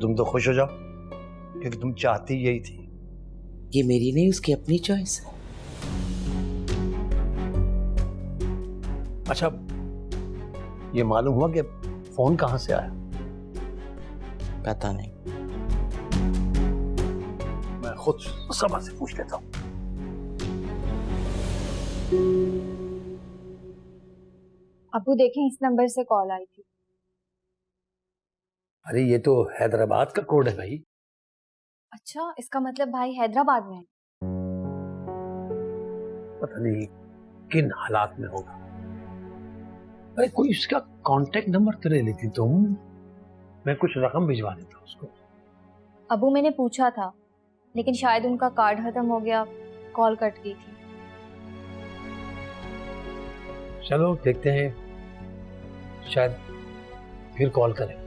तुम तो खुश हो जाओ क्योंकि तुम चाहती यही थी। ये मेरी नहीं, उसकी अपनी चॉइस है। अच्छा, ये मालूम हुआ कि फोन कहां से आया? पता नहीं। मैं खुद सबा से पूछ लेता हूँ। अबू देखें, इस नंबर से कॉल आई थी। अरे ये तो हैदराबाद का कोड है भाई। अच्छा, इसका मतलब भाई हैदराबाद में है। पता नहीं किन हालात में होगा। अरे कोई उसका कांटेक्ट नंबर तो ले लेती तुम, मैं कुछ रकम भिजवा देता उसको। अबू मैंने पूछा था, लेकिन शायद उनका कार्ड खत्म हो गया, कॉल कट गई थी। चलो देखते हैं, शायद फिर कॉल करें।